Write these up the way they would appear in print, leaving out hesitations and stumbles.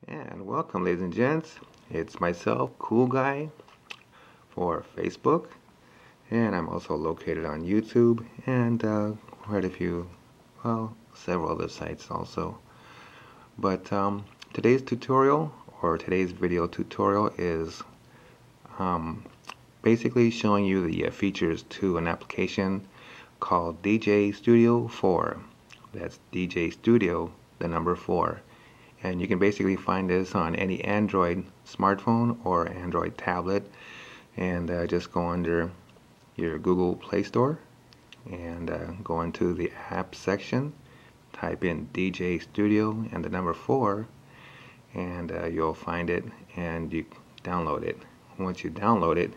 And welcome, ladies and gents. It's myself, Cool Guy, for Facebook, and I'm also located on YouTube and quite a few, well, several other sites also. But today's tutorial, or today's video tutorial, is basically showing you the features to an application called DJ Studio 4. That's DJ Studio, the number 4. And you can basically find this on any Android smartphone or Android tablet, and just go under your Google Play Store and go into the app section, type in DJ Studio and the number 4, and you'll find it and you download it. Once you download it,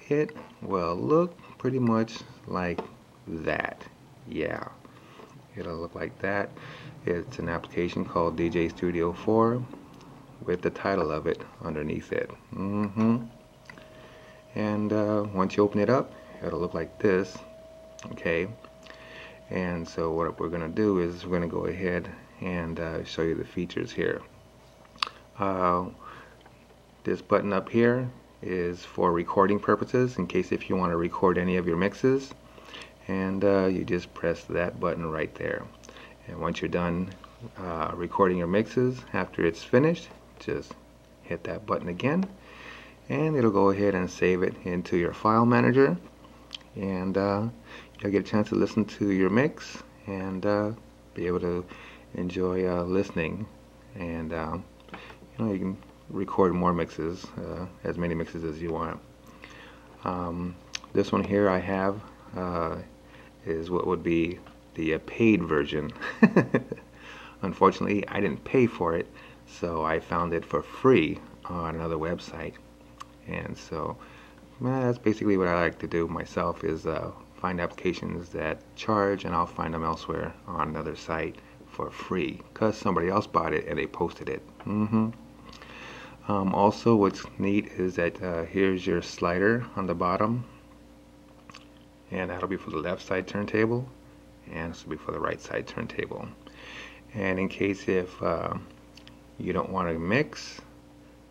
it will look pretty much like that. Yeah, it'll look like that. It's an application called DJ Studio 4 with the title of it underneath it. And once you open it up, it'll look like this. Okay, and so what we're going to do is we're going to go ahead and show you the features here. This button up here is for recording purposes, in case if you want to record any of your mixes, and you just press that button right there. And once you're done recording your mixes, after it's finished, just hit that button again, and it'll go ahead and save it into your file manager, and you'll get a chance to listen to your mix and be able to enjoy listening, and you can record more mixes, as many mixes as you want. This one here I have is what would be the paid version. Unfortunately, I didn't pay for it, so I found it for free on another website. And so that's basically what I like to do myself, is find applications that charge, and I'll find them elsewhere on another site for free because somebody else bought it and they posted it. Also, what's neat is that here's your slider on the bottom, and that'll be for the left side turntable, and this will be for the right side turntable. And in case if you don't want to mix,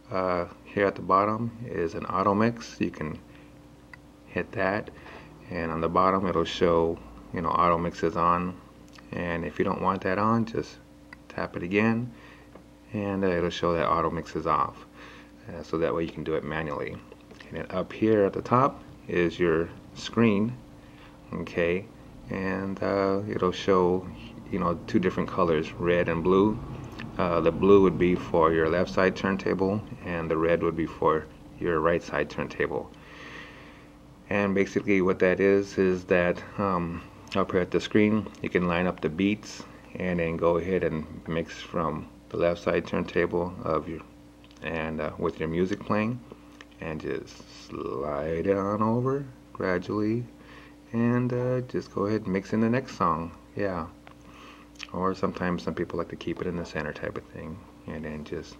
here at the bottom is an auto mix. You can hit that, and on the bottom it'll show auto mix is on, and if you don't want that on, just tap it again and it'll show that auto mix is off, so that way you can do it manually. And then up here at the top is your screen, okay, and it'll show two different colors, red and blue. The blue would be for your left side turntable, and the red would be for your right side turntable. And basically what that is that up here at the screen you can line up the beats and then go ahead and mix from the left side turntable of your with your music playing, and just slide it on over gradually, and just go ahead and mix in the next song. Yeah, or sometimes some people like to keep it in the center type of thing, and then just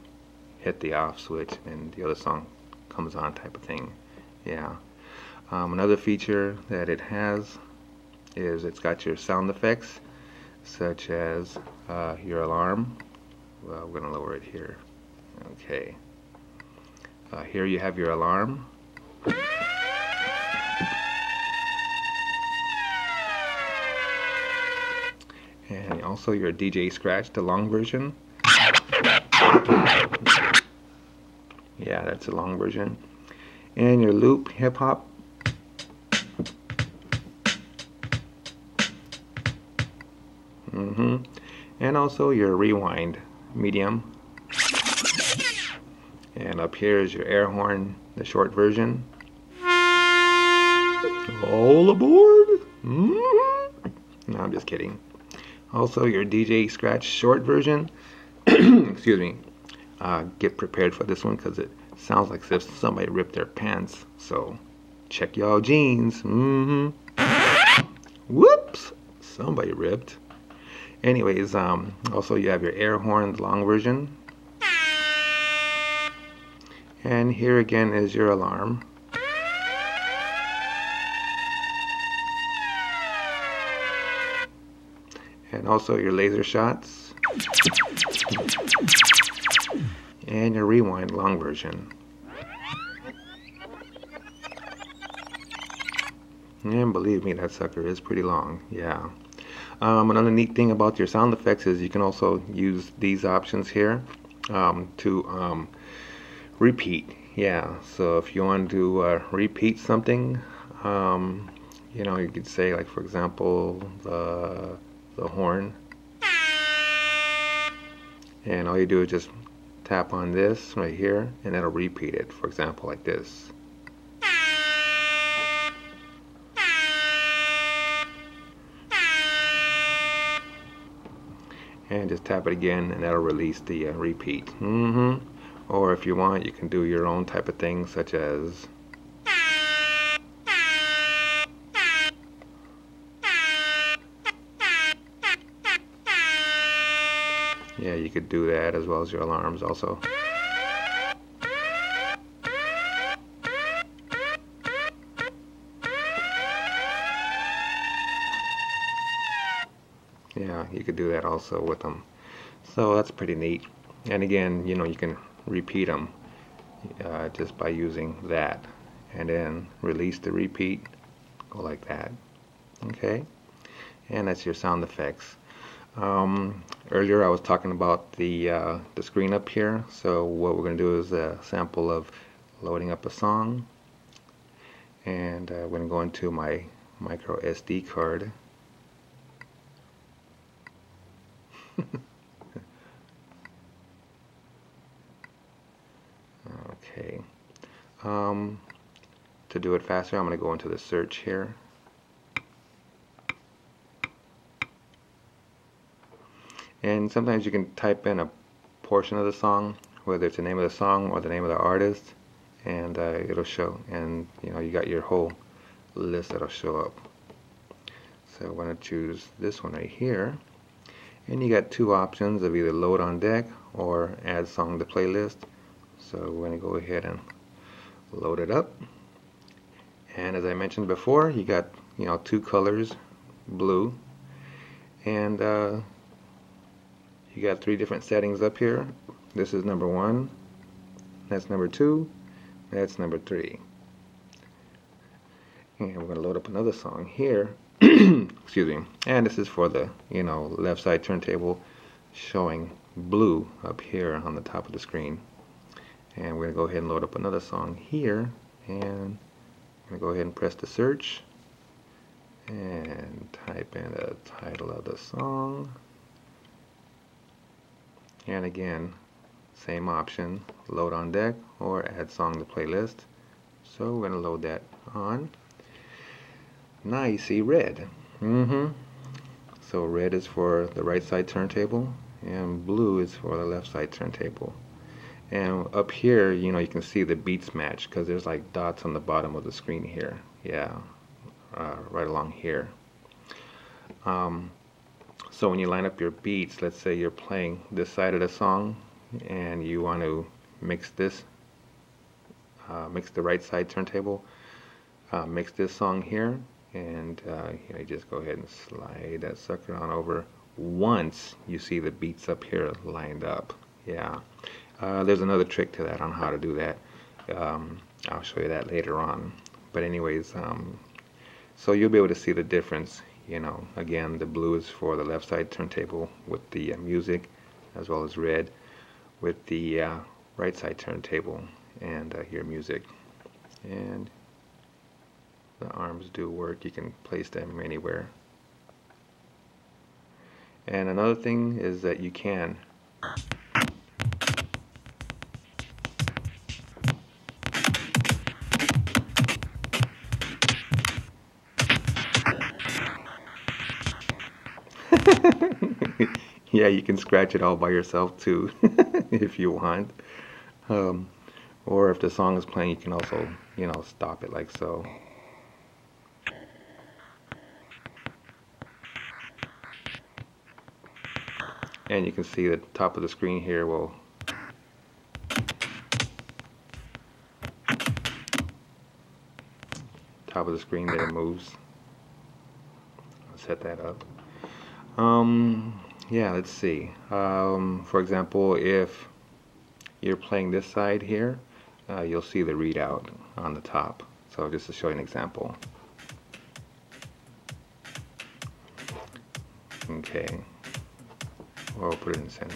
hit the off switch and the other song comes on type of thing. Yeah. Another feature that it has is it's got your sound effects, such as your alarm. Well, we're going to lower it here. Okay. Here you have your alarm. And also your DJ Scratch, the long version. Yeah, that's the long version. And your loop hip hop. And also your rewind medium. And up here is your air horn, the short version. All aboard! No, I'm just kidding. Also your DJ Scratch short version. Excuse me. Get prepared for this one because it sounds like if somebody ripped their pants. So check y'all jeans. Whoops! Somebody ripped. Anyways, also you have your air horn, the long version. And here again is your alarm. And also your laser shots. and your rewind long version. And believe me, that sucker is pretty long. Yeah. Another neat thing about your sound effects is you can also use these options here to repeat. Yeah, so if you want to repeat something, you know, you could say, like, for example, the horn, and all you do is just tap on this right here and it'll repeat it, for example, like this. And just tap it again and that'll release the repeat. Or if you want, you can do your own type of thing, such as yeah, you could do that as well as your alarms also. Yeah, you could do that also with them. So that's pretty neat. And again, you know, you can repeat them just by using that. And then release the repeat, go like that. Okay? And that's your sound effects. Earlier I was talking about the screen up here. So what we're going to do is a sample of loading up a song. And we're going to go into my micro SD card. Okay. To do it faster, I'm going to go into the search here. And sometimes you can type in a portion of the song, whether it's the name of the song or the name of the artist, and it'll show. And you know, you got your whole list that'll show up. So I'm going to choose this one right here. And you got two options of either load on deck or add song to playlist. So we're going to go ahead and load it up. And as I mentioned before, you got, you know, two colors, blue, and you got three different settings up here. This is number 1, that's number 2, that's number 3. And we're going to load up another song here. Excuse me. And this is for the, you know, left side turntable, showing blue up here on the top of the screen. And we're going to go ahead and load up another song here, and I'm going to go ahead and press the search and type in the title of the song. And again, same option, load on deck or add song to playlist. So we're going to load that on. Now you see red. So red is for the right side turntable and blue is for the left side turntable. And up here, you know, you can see the beats match because there's like dots on the bottom of the screen here. Yeah, right along here. So when you line up your beats, let's say you're playing this side of the song and you want to mix this, mix the right side turntable, mix this song here, and you know, you just go ahead and slide that sucker on over once you see the beats up here lined up. Yeah. There's another trick to that on how to do that. I'll show you that later on. But anyways, so you'll be able to see the difference. You know, again, the blue is for the left side turntable with the music, as well as red with the right side turntable and your music. And the arms do work. You can place them anywhere. And another thing is that you can yeah, you can scratch it all by yourself too if you want. Or if the song is playing, you can also, you know, stop it like so. And you can see the top of the screen here will top of the screen there moves. I'll set that up. Yeah, let's see. For example, if you're playing this side here, you'll see the readout on the top. So just to show you an example. Okay, we'll put it in the center.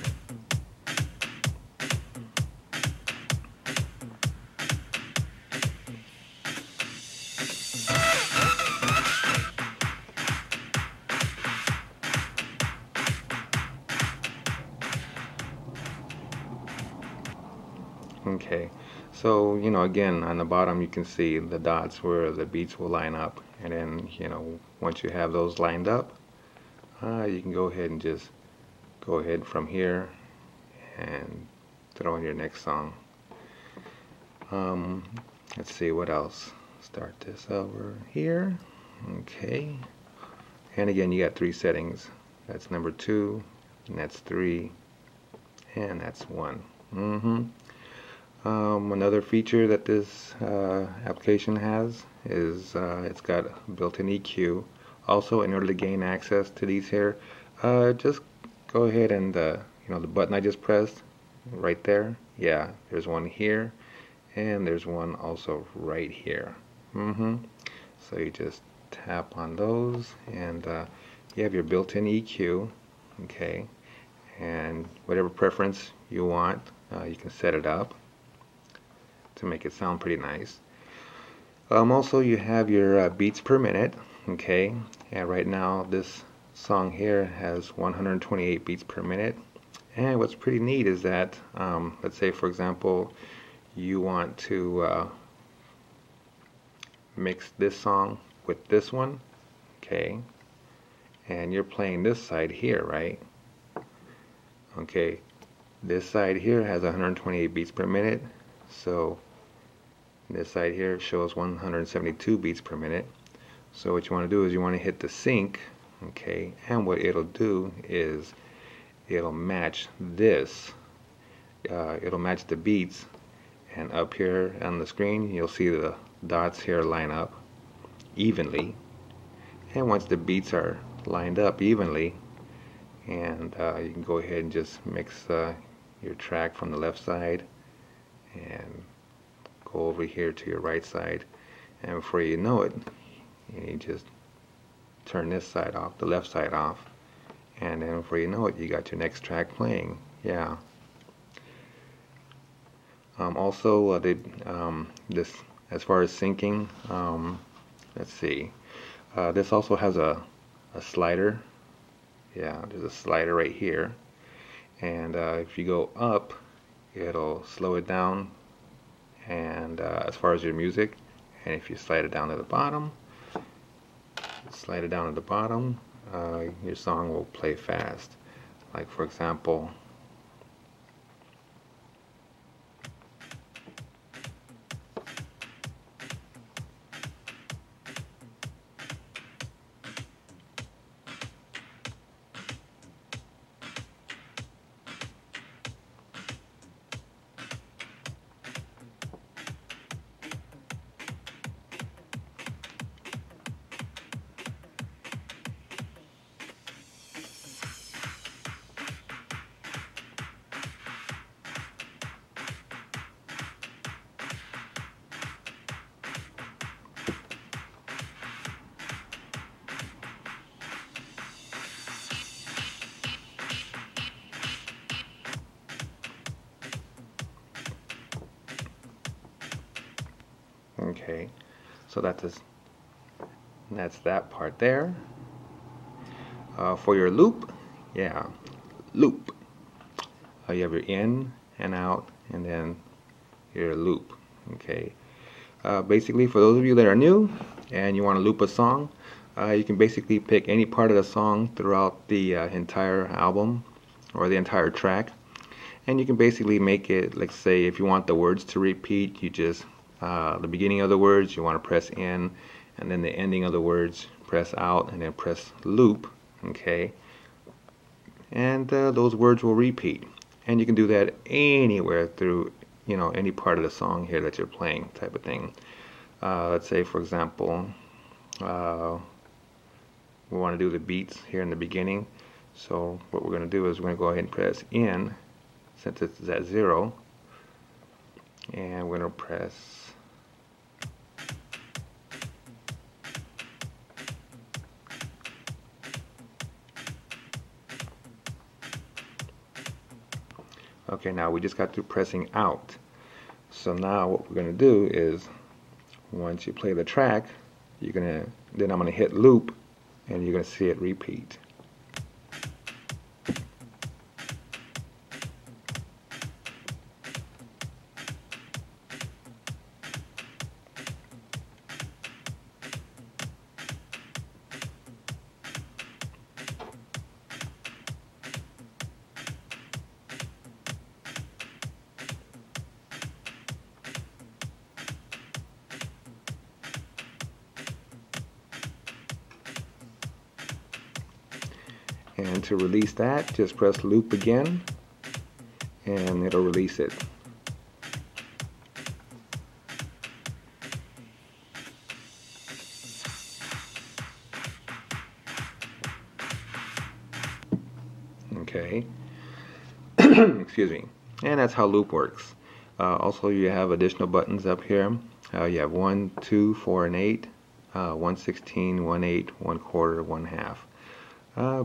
Okay, so again, on the bottom you can see the dots where the beats will line up, and then once you have those lined up, you can go ahead and just go ahead from here and throw in your next song. Let's see what else. Start this over here. Okay, and again you got 3 settings. That's number 2, and that's 3, and that's 1. Another feature that this application has is it's got built-in EQ. Also, in order to gain access to these here, just go ahead and the button I just pressed right there. Yeah, there's one here, and there's one also right here. So you just tap on those, and you have your built-in EQ. Okay, and whatever preference you want, you can set it up to make it sound pretty nice. Also, you have your beats per minute. Okay, and right now this song here has 128 beats per minute. And what's pretty neat is that let's say, for example, you want to mix this song with this one. Okay, and you're playing this side here, right? Okay, this side here has 128 beats per minute, so this side here shows 172 beats per minute. So what you want to do is you want to hit the sync. Okay, and what it'll do is it'll match this. It'll match the beats, and up here on the screen you'll see the dots here line up evenly. And once the beats are lined up evenly, and you can go ahead and just mix your track from the left side and go over here to your right side, and before you know it, you just turn this side off, the left side off, and then before you know it, you got your next track playing. Yeah. Also, this, as far as syncing, let's see, this also has a slider. Yeah, there's a slider right here, and if you go up, it'll slow it down, and as far as your music, and if you slide it down to the bottom, your song will play fast. Like, for example, okay, so that's that part there. For your loop, yeah, loop. You have your in and out, and then your loop. Okay. Basically, for those of you that are new and you want to loop a song, you can basically pick any part of the song throughout the entire album or the entire track, and you can basically make it, like, say, if you want the words to repeat, you just the beginning of the words you want to press in, and then the ending of the words press out, and then press loop. Okay, and those words will repeat, and you can do that anywhere through any part of the song here that you're playing, type of thing. Let's say, for example, we want to do the beats here in the beginning, so what we're going to do is we're going to go ahead and press in, since it's at 0, and we're going to press okay. Now we just got through pressing out, so now what we're going to do is once you play the track, then I'm going to hit loop and you're going to see it repeat. And to release that, just press loop again and it'll release it. Okay. Excuse me. And that's how loop works. Also, you have additional buttons up here. You have 1, 2, 4, and 8, 1/16, 1/8, 1/4, 1/2.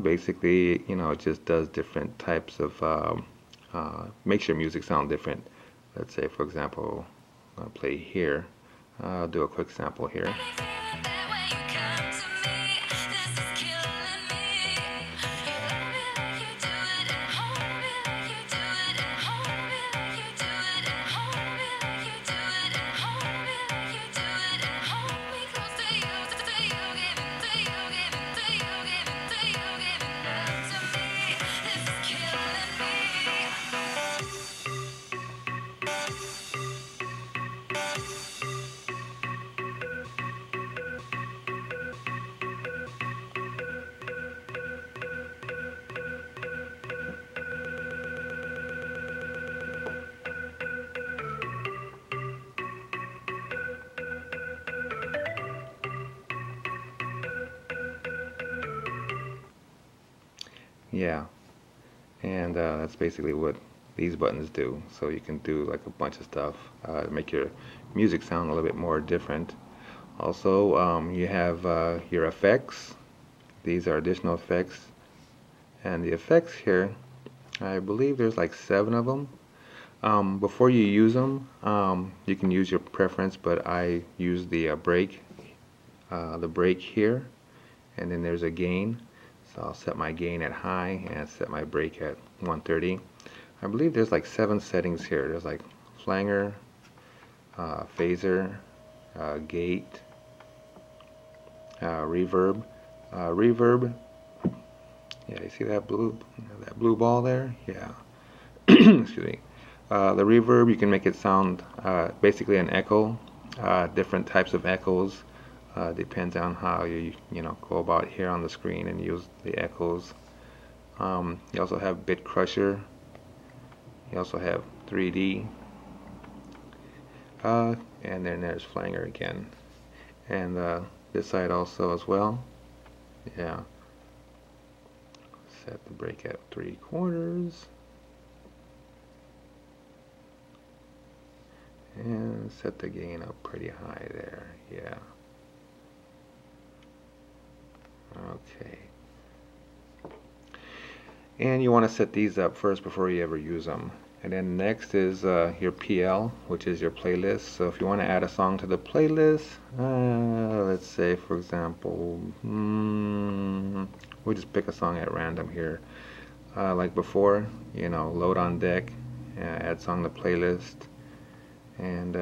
Basically, you know, it just does different types of, makes your music sound different. Let's say, for example, I'll play here. I'll do a quick sample here. Yeah, and that's basically what these buttons do. So you can do like a bunch of stuff to make your music sound a little bit more different. Also, you have your effects. These are additional effects, and the effects here, I believe there's like 7 of them. Before you use them, you can use your preference, but I use the break here, and then there's a gain. So I'll set my gain at high and set my break at 130. I believe there's like 7 settings here. There's like flanger, phaser, gate, reverb. Reverb. Yeah, you see that blue ball there? Yeah. Excuse me. The reverb, you can make it sound basically an echo. Different types of echoes. Depends on how you go about here on the screen and use the echoes. You also have bit crusher. You also have 3D. And then there's flanger again. And this side also as well. Yeah. Set the break at 3/4. And set the gain up pretty high there. Yeah. Okay. And you want to set these up first before you ever use them. And then next is your PL, which is your playlist. So if you want to add a song to the playlist, let's say for example, we'll just pick a song at random here. Like before, load on deck, add song to playlist, and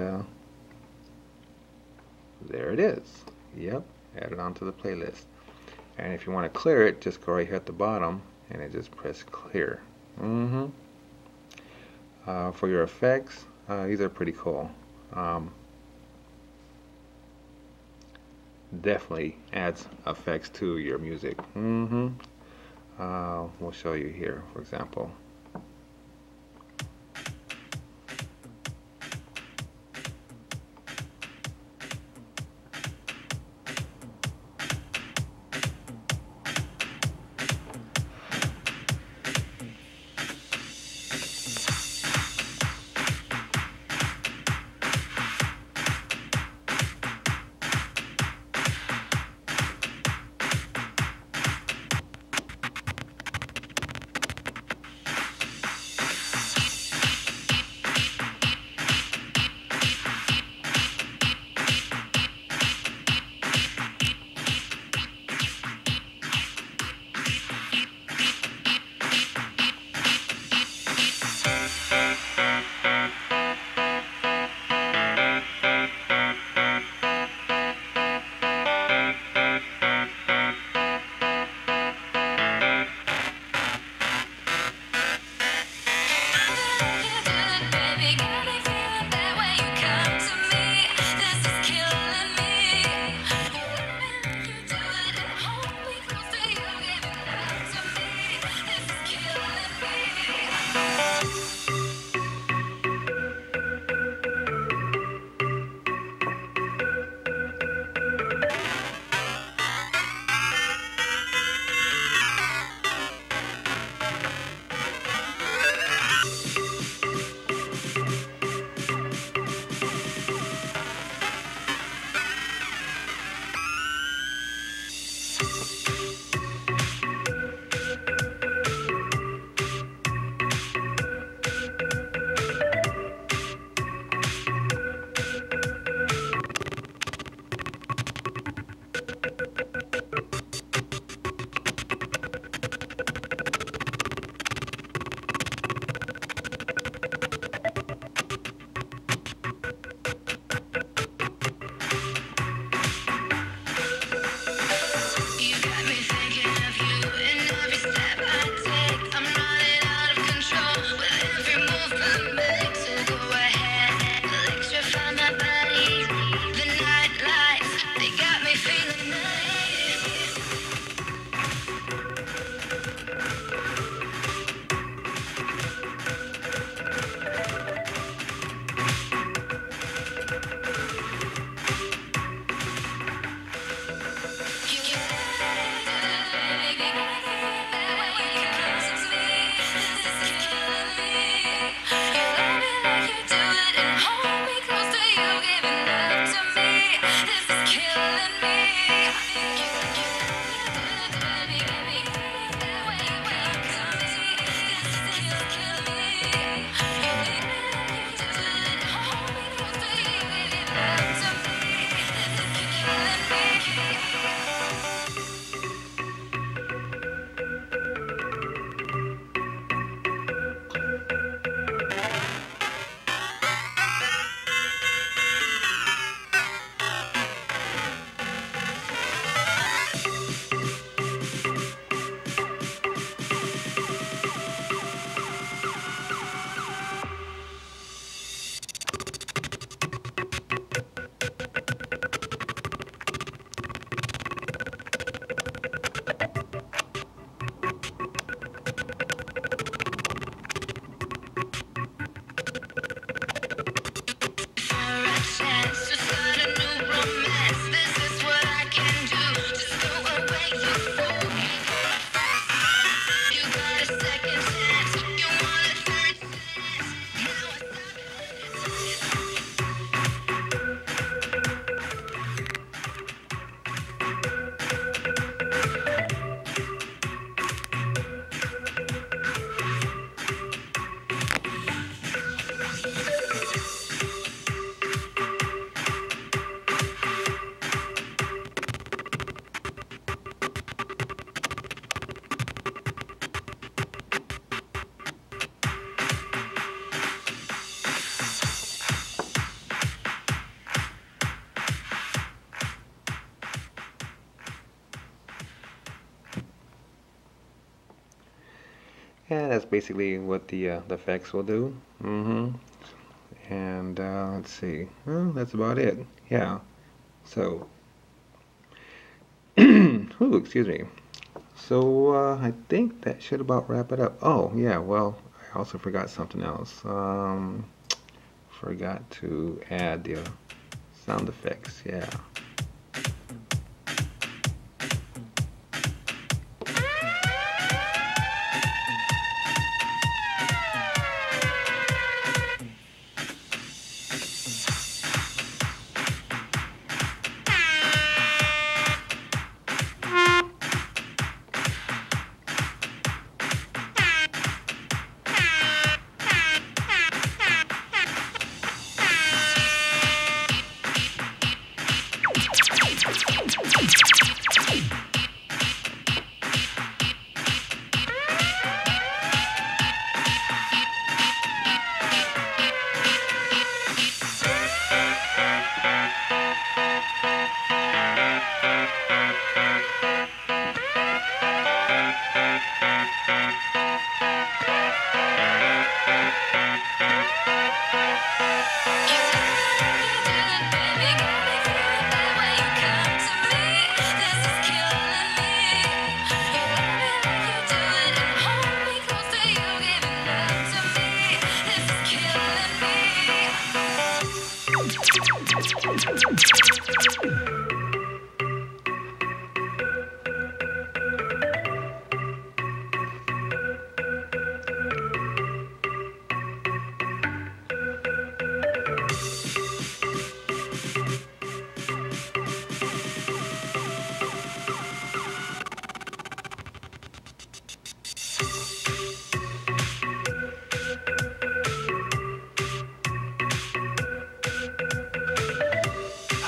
there it is. Yep, add it onto the playlist. And if you want to clear it, just go right here at the bottom and then just press clear. For your effects, these are pretty cool. Definitely adds effects to your music. We'll show you here, for example. that's basically what the effects will do. And let's see. Well, that's about it. Yeah. So, ooh, excuse me. So I think that should about wrap it up. Oh yeah. Well, I also forgot something else. Forgot to add the sound effects. Yeah.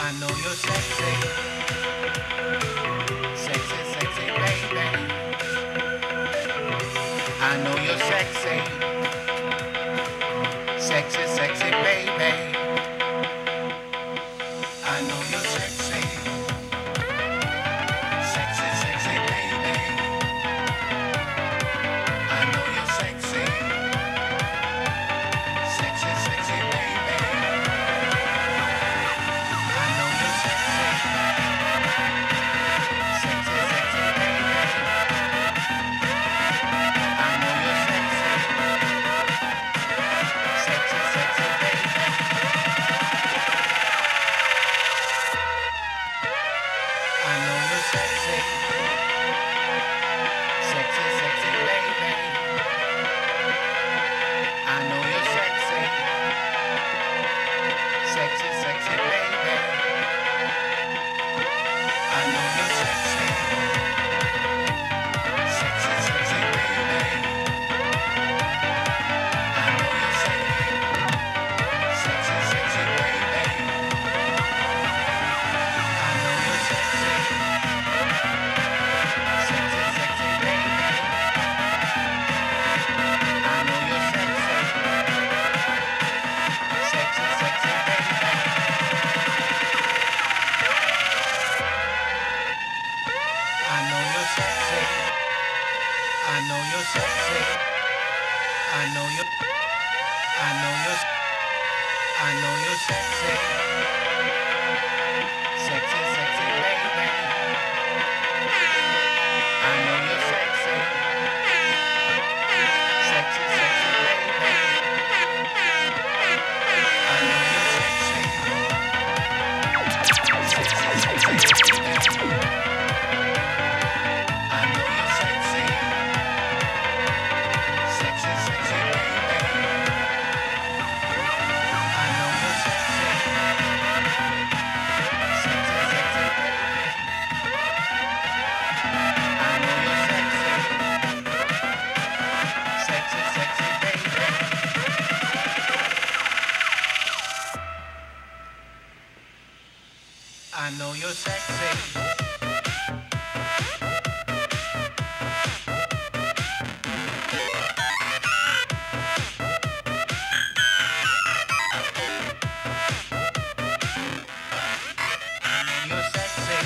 I know you're sexy, sexy, sexy baby. I know you're sexy, sexy, sexy baby. I know you're sexy, sexy, sexy baby. I know you're sexy, sexy, sexy baby. I know you're sexy, sexy, sexy baby. I know you're sexy, sexy, sexy baby. I know you're sexy, sexy, sexy baby. I know you're sexy, sexy, sexy baby. I know you're sexy, sexy, sexy baby. I know you're sexy, sexy, sexy baby. I know you're sexy, sexy, sexy baby. I know you're sexy, sexy, sexy baby. I know you're sexy. I know you're sexy. I know you're. I know you're. I know you're sexy. Sexy, sexy baby. I know you're sexy. Sexy, sexy baby. I know you're sexy. Sexy, sexy baby. I know you're sexy, sexy, sexy baby. I know you're sexy, sexy, sexy baby. I know you're sexy, sexy, sexy baby. I know you're sexy. You're sexy.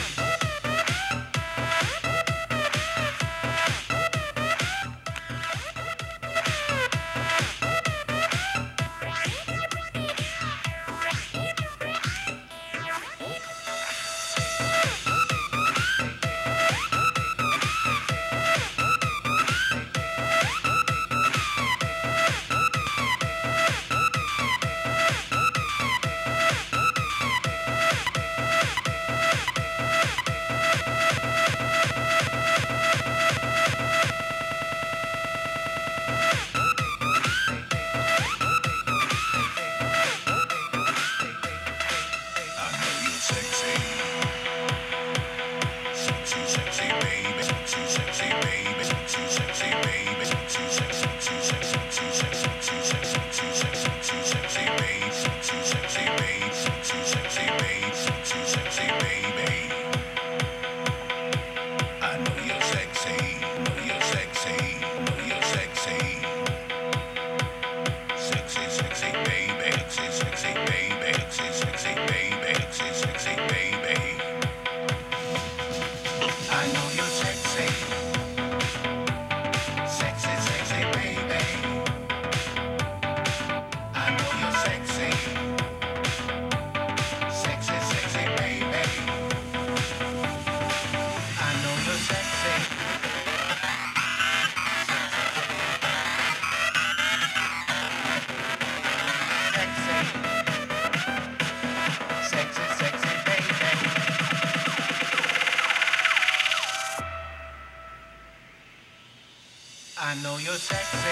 sexy.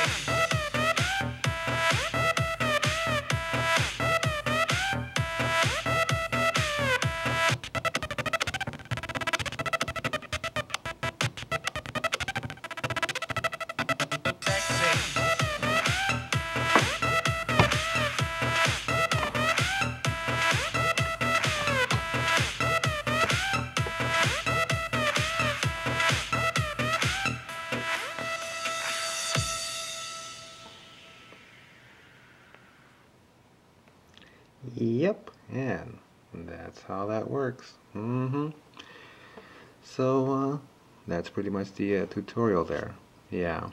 Yep, and that's how that works. So that's pretty much the tutorial there. Yeah.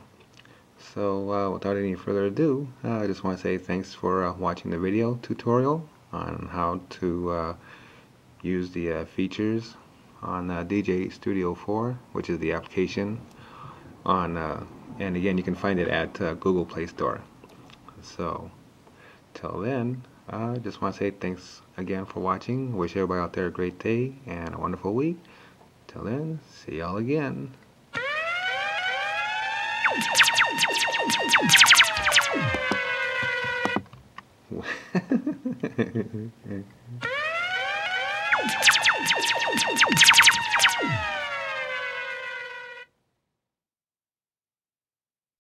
So without any further ado, I just want to say thanks for watching the video tutorial on how to use the features on DJ Studio 4, which is the application on, and again you can find it at Google Play Store. So till then, I just want to say thanks again for watching. Wish everybody out there a great day and a wonderful week. Till then, see y'all again.